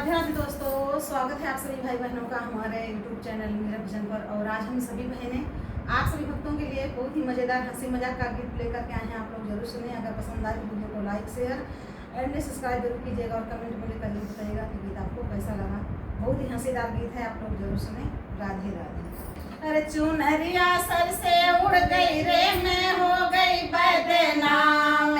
राधे राधे दोस्तों, स्वागत है आप सभी भाई बहनों का हमारे YouTube चैनल मेरा विजन पर। और आज हम सभी बहनें आप सभी भक्तों के लिए बहुत ही मज़ेदार हंसी मजाक का गीत लेकर के आए हैं। आप लोग जरूर सुनिए। अगर पसंद आए तो वीडियो को लाइक शेयर एंड सब्सक्राइब जरूर कीजिएगा और कमेंट में लिखकर जरूर बताइएगा कि गीत आपको कैसा लगा। बहुत ही हंसीदार गीत है, आप लोग जरूर सुने। राधे राधे। अरे चुनरिया सर से उड़ गई रे, मैं हो गई बदनाम